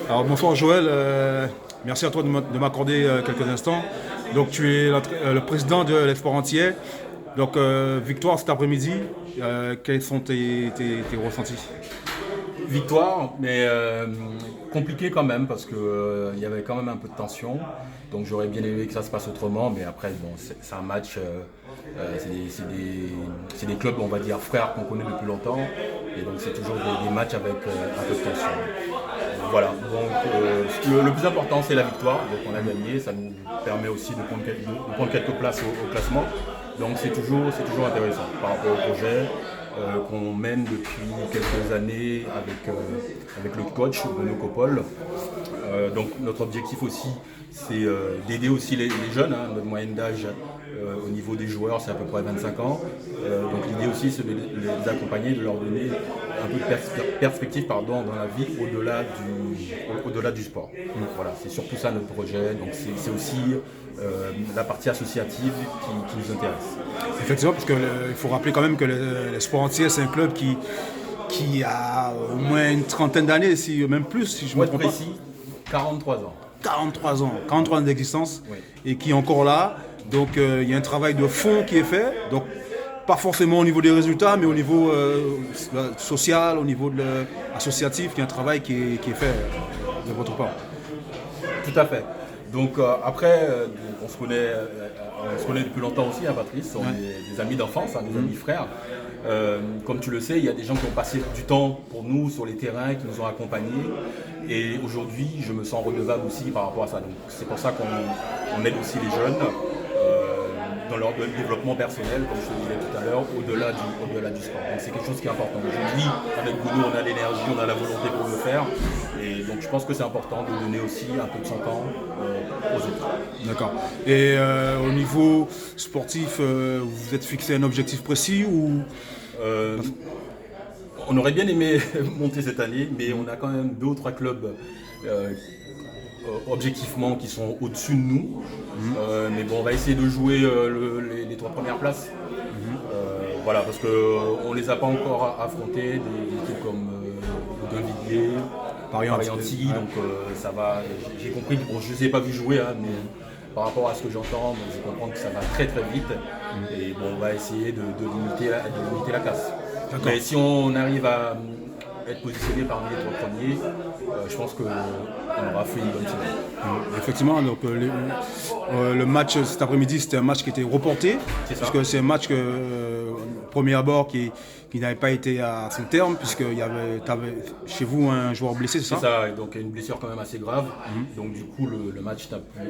Alors bonsoir Joël, merci à toi de m'accorder quelques instants. Donc tu es le président de l'Espoir entier. Donc victoire cet après-midi, quels sont tes ressentis? Victoire, mais compliqué quand même parce que il y avait quand même un peu de tension. Donc j'aurais bien aimé que ça se passe autrement, mais après bon, c'est un match, c'est des clubs on va dire frères qu'on connaît depuis longtemps, et donc c'est toujours des matchs avec un peu de tension. Voilà, donc le plus important c'est la victoire, donc on a gagné, ça nous permet aussi de prendre quelques places au classement. Donc c'est toujours intéressant par rapport au projet qu'on mène depuis quelques années avec le coach Bruno Copol. Donc notre objectif aussi, c'est d'aider aussi les jeunes. Notre moyenne d'âge au niveau des joueurs, c'est à peu près 25 ans. Donc l'idée aussi, c'est de les accompagner, de leur donner un peu de perspective dans la vie au-delà du sport. Voilà, c'est surtout ça notre projet. Donc c'est aussi la partie associative qui nous intéresse. Effectivement, parce qu'il faut rappeler quand même que l'Espoir entier, c'est un club qui a au moins une trentaine d'années, même plus, si je ne Pour me être trompe pas. précis, 43 ans. 43 ans d'existence, Oui. et qui est encore là. Donc il y a un travail de fond qui est fait. Donc pas forcément au niveau des résultats, mais au niveau social, au niveau de associatif, il y a un travail qui est fait de votre part. Tout à fait. Donc après, on se connaît depuis longtemps aussi, Patrice. On est des amis d'enfance, des amis frères. Comme tu le sais, il y a des gens qui ont passé du temps pour nous sur les terrains, qui nous ont accompagnés. Et aujourd'hui, je me sens redevable aussi par rapport à ça. Donc c'est pour ça qu'on aide aussi les jeunes dans leur développement personnel, comme je te disais tout à l'heure, au-delà du sport. Donc c'est quelque chose qui est important. Aujourd'hui, avec Bruno, on a l'énergie, on a la volonté pour le faire. Et donc je pense que c'est important de donner aussi un peu de son temps aux autres. D'accord. Et au niveau sportif, vous vous êtes fixé un objectif précis ou... Euh, on aurait bien aimé monter cette année, mais on a quand même 2 ou 3 clubs objectivement qui sont au-dessus de nous. Mais bon, on va essayer de jouer les 3 premières places. Voilà, parce qu'on ne les a pas encore affrontés, des équipes comme Auguin-Villiers, Paris-Antilles, donc ça va. J'ai compris, bon, je ne les ai pas vus jouer, mais par rapport à ce que j'entends, je comprends que ça va très très vite. Et bon, on va essayer de limiter la casse. Mais si on arrive à être positionné parmi les 3 premiers, je pense qu'on aura fait une bonne semaine. Effectivement, donc le match cet après-midi, c'était un match qui était reporté, C'est ça. parce que c'est un match que, premier abord qui n'avait pas été à son terme, puisqu'il y avait chez vous un joueur blessé, c'est C'est ça? ça, et donc une blessure quand même assez grave. Donc du coup, le match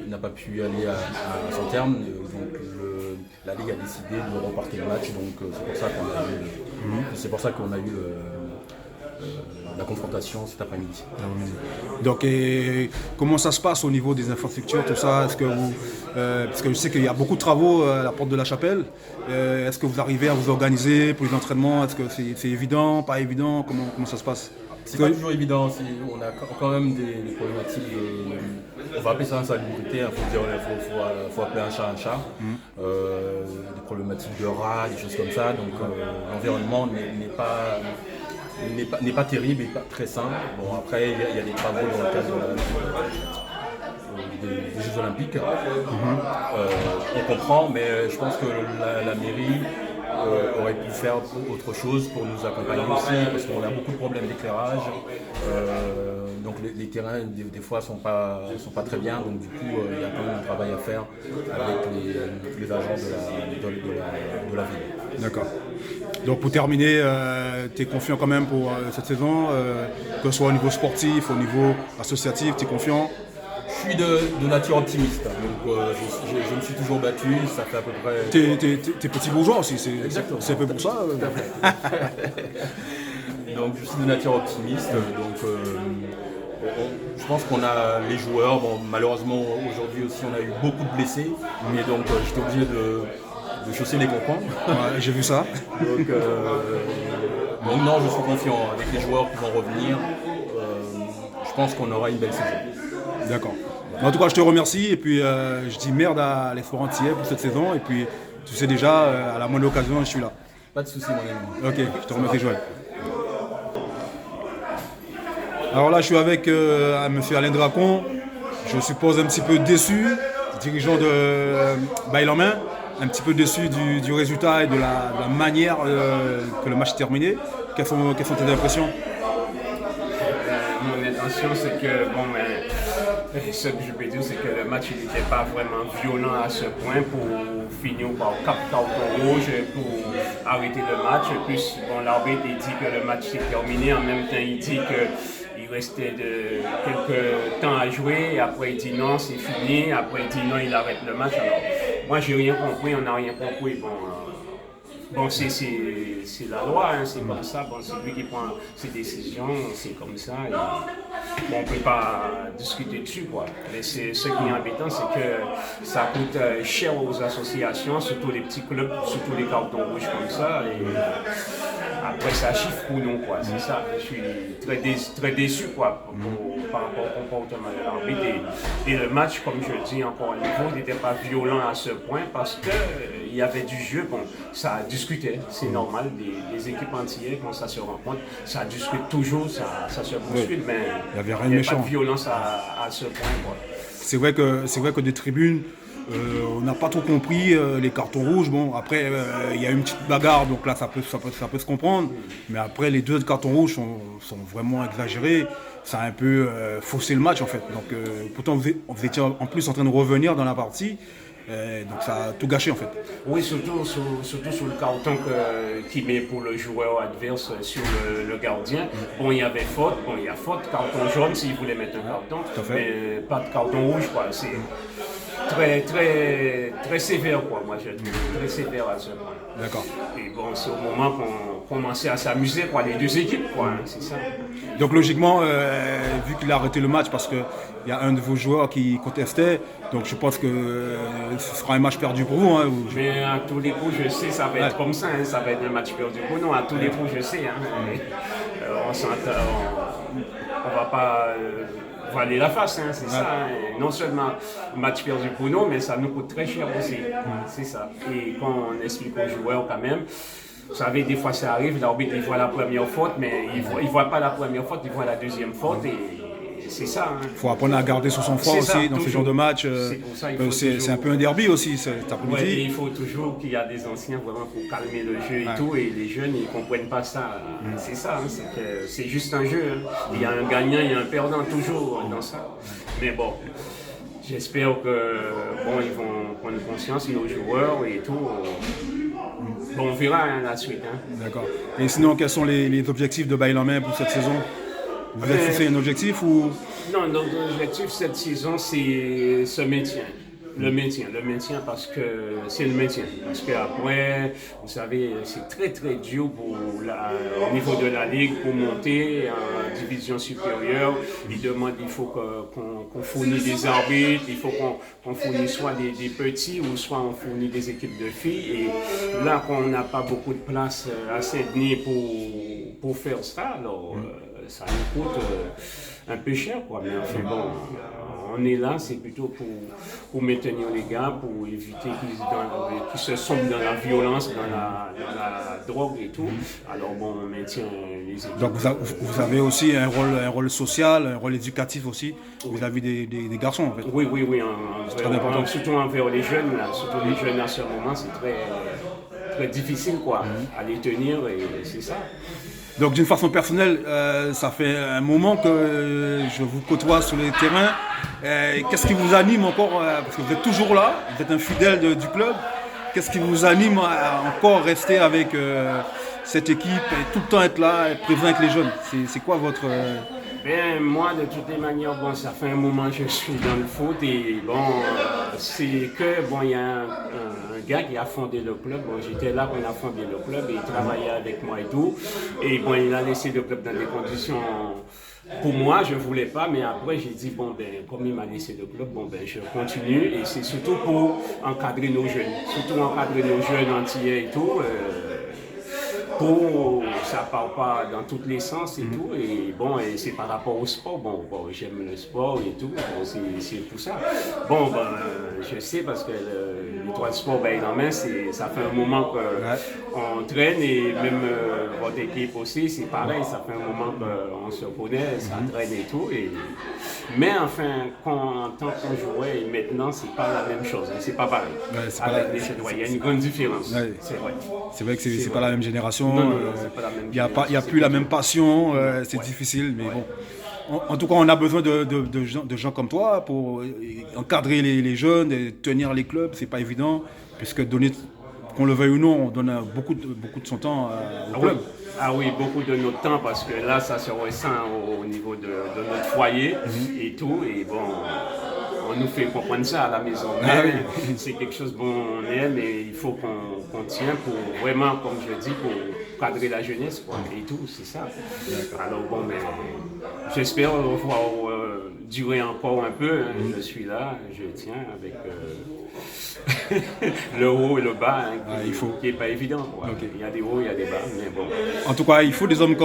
n'a pas pu aller à son terme. Donc la Ligue a décidé de reporter le match. Donc c'est pour ça qu'on a eu la confrontation cet après-midi. Donc, comment ça se passe au niveau des infrastructures, tout ça? Est-ce que parce que je sais qu'il y a beaucoup de travaux à la porte de la chapelle. Est-ce que vous arrivez à vous organiser pour les entraînements? Est-ce que c'est évident, pas évident? Comment ça se passe? C'est pas toujours évident, on a quand même des problématiques on va appeler ça insalubrité, faut appeler un chat un chat. Des problématiques de rats, des choses comme ça, donc l'environnement n'est pas terrible et pas très sain. Bon, après il y a des travaux dans le cadre des Jeux Olympiques. On comprend, mais je pense que la mairie aurait pu faire autre chose pour nous accompagner aussi, parce qu'on a beaucoup de problèmes d'éclairage. Donc les terrains des fois sont pas très bien, donc du coup il y a quand même un travail à faire avec les agents de la ville. D'accord. Donc pour terminer, tu es confiant quand même pour cette saison, que ce soit au niveau sportif, au niveau associatif, tu es confiant? Je suis de nature optimiste, donc je me suis toujours battu, ça fait à peu près... T'es petit bourgeois aussi, Exactement. c'est un peu pour ça. Donc je suis de nature optimiste, donc je pense qu'on a les joueurs. Bon, malheureusement aujourd'hui aussi on a eu beaucoup de blessés, et donc j'étais obligé de chausser les pompons. Ouais, j'ai vu ça. Donc non, je suis confiant avec les joueurs qui vont revenir. Je pense qu'on aura une belle saison. D'accord. En tout cas, je te remercie et puis je dis merde à l'Espoir entier pour cette saison, et puis tu sais déjà, à la moindre occasion, je suis là. Pas de soucis mon ami. Ok, je te remercie Joël. Alors là, je suis avec M. Alain Dracon. Je suppose un petit peu déçu, dirigeant de Bail en main, un petit peu déçu du résultat et de la manière que le match est terminé. Quelles sont tes impressions? Mon intention, c'est que, ce que je peux dire, c'est que le match n'était pas vraiment violent à ce point pour finir par 4 cartons rouges pour arrêter le match. Puis, l'arbitre dit que le match s'est terminé. En même temps, il dit qu'il restait quelques temps à jouer. Après, il dit non, c'est fini. Après, il dit non, il arrête le match. Alors, moi, j'ai rien compris, on n'a rien compris. C'est la loi, hein, c'est comme ça, c'est lui qui prend ses décisions, c'est comme ça. Et, on ne peut pas discuter dessus, quoi. Mais ce qui est embêtant, c'est que ça coûte cher aux associations, surtout les petits clubs, surtout les cartons rouges comme ça. Et après, ça chiffre pour nous, quoi. C'est ça. Je suis très déçu, quoi, par rapport au comportement de l'arbitre. Et le match, comme je le dis encore une fois, n'était pas violent à ce point parce qu'il y avait du jeu. Ça discutait, c'est normal. Les équipes entières, quand ça se rencontre, ça discute toujours, ça se bouscule, mais il n'y avait rien de méchant. Pas de violence à ce point, quoi. C'est vrai que des tribunes, on n'a pas trop compris les cartons rouges. Bon, après, il y a une petite bagarre, donc là, ça peut se comprendre. Mais après, les 2 cartons rouges sont vraiment exagérés. Ça a un peu faussé le match, en fait. Donc, pourtant, vous étiez en plus en train de revenir dans la partie. Donc ça a tout gâché en fait. Oui, surtout sur le carton qui met pour le joueur adverse sur le gardien. Il y avait faute, il y a faute, carton jaune s'il voulait mettre un carton, mais pas de carton rouge, quoi. C'est très sévère, quoi, moi je trouve, très sévère à ce point. D'accord. Et c'est au moment qu'on commençait à s'amuser, quoi, les 2 équipes, quoi, hein, c'est ça. Donc logiquement, vu qu'il a arrêté le match parce qu'il y a un de vos joueurs qui contestait, donc je pense que ce sera un match perdu pour vous. Hein, Mais à tous les coups, je sais, ça va être comme ça, hein, ça va être un match perdu pour nous, à tous les coups, je sais. Hein, on va pas voiler la face, hein, c'est ça. Hein. Non seulement match perdu pour nous, mais ça nous coûte très cher aussi. C'est ça. Et quand on explique aux joueurs quand même, vous savez, des fois ça arrive, l'arbitre il voit la première faute, mais il voit pas la première faute, il voit la deuxième faute et c'est ça. Hein. Il faut apprendre à garder sur son froid aussi dans ce genre de match. C'est un peu un derby aussi cet après-midi. Ouais, il faut toujours qu'il y a des anciens vraiment pour calmer le jeu et tout, et les jeunes ils comprennent pas ça. C'est ça, hein, c'est juste un jeu. Hein. Il y a un gagnant, il y a un perdant toujours dans ça. Mais bon. J'espère que ils vont prendre conscience, nos joueurs et tout. On verra la suite. Hein. D'accord. Et sinon, quels sont les objectifs de Bail en main pour cette saison? Vous avez fixé un objectif ou? Non, notre objectif cette saison, c'est ce maintien. Le maintien parce que c'est le maintien. Parce qu'après, vous savez, c'est très dur au niveau de la Ligue pour monter en division supérieure. Il faut qu'on fournisse des arbitres, il faut qu'on fournisse soit des petits ou soit on fournit des équipes de filles. Et là, qu'on n'a pas beaucoup de place à Sydney pour faire ça, alors ça nous coûte un peu cher, quoi. Mais enfin on est là, c'est plutôt pour maintenir les gars, pour éviter qu'ils se sombent dans la violence, dans la drogue et tout. Alors on maintient les équipes. Donc vous avez aussi un rôle social, un rôle éducatif aussi vis-à-vis des garçons en fait. Oui, très important. Surtout envers les jeunes, là. Surtout les jeunes à ce moment, c'est très difficile quoi, à les tenir et c'est ça. Donc d'une façon personnelle, ça fait un moment que je vous côtoie sur les terrains. Qu'est-ce qui vous anime encore, parce que vous êtes toujours là, vous êtes un fidèle du club. Qu'est-ce qui vous anime à encore rester avec cette équipe et tout le temps être là, être présent avec les jeunes? C'est quoi votre... Moi, de toutes les manières, ça fait un moment que je suis dans le foot et c'est que, il y a un gars qui a fondé le club. J'étais là quand il a fondé le club et il travaillait avec moi et tout. Et il a laissé le club dans des conditions... Pour moi, je ne voulais pas, mais après, j'ai dit, comme il m'a laissé le club, je continue. Et c'est surtout pour encadrer nos jeunes. Surtout encadrer nos jeunes entiers et tout. ça part pas dans tous les sens et tout. Et bon, et c'est par rapport au sport. Bon, j'aime le sport et tout. Bon, c'est tout ça. Bon, ben, je sais parce que l'Étoile Sport, ben, en main, ça fait un moment qu'on traîne et même votre équipe aussi, c'est pareil. Ça fait un moment qu'on se connaît, ça traîne et tout. Mais enfin, en tant qu'on jouait, et maintenant, c'est pas la même chose. Hein, c'est pas pareil. Avec les Chinois, il y a une grande différence. Ouais. C'est vrai. C'est vrai que c'est pas la même génération. Non, c'est pas la même Il n'y a génération, plus la même passion. C'est difficile, mais bon. En tout cas, on a besoin de gens comme toi pour encadrer les jeunes et tenir les clubs. C'est pas évident, puisque qu'on le veuille ou non, on donne beaucoup de son temps au club. Ah oui, beaucoup de notre temps parce que là, ça se ressent au niveau de notre foyer et tout. Et bon, on nous fait comprendre ça à la maison. Mais c'est quelque chose qu'on aime et il faut qu'on tient pour vraiment, comme je dis, pour cadrer la jeunesse quoi, et tout, c'est ça. Alors bon, mais j'espère pouvoir durer encore un peu. Hein. Je suis là, je tiens avec le haut et le bas, hein, qui n'est pas évident. Quoi. Okay. Il y a des hauts, il y a des bas, mais bon. En tout cas, il faut des hommes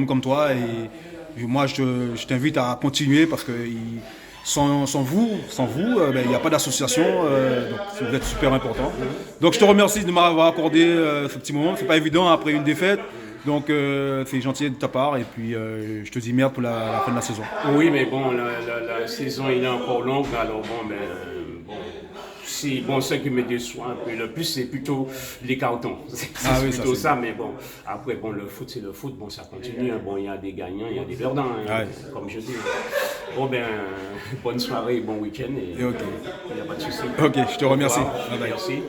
comme toi et moi je t'invite à continuer parce que sans vous, il n'y a pas d'association, donc vous êtes super important. Donc je te remercie de m'avoir accordé ce petit moment, c'est pas évident après une défaite. Donc c'est gentil de ta part et puis je te dis merde pour la fin de la saison. Oui, mais bon, la saison il est encore longue, alors bon, mais bon, ce qui me déçoit un peu le plus, c'est plutôt les cartons. C'est plutôt ça, mais bon, après, bon, le foot, c'est le foot, bon, ça continue. Hein. Bon, il y a des gagnants, il y a des perdants, hein, comme je dis. Bon, ben, bonne soirée, bon week-end, et il n'y a pas de souci. Ok, je te remercie. Merci.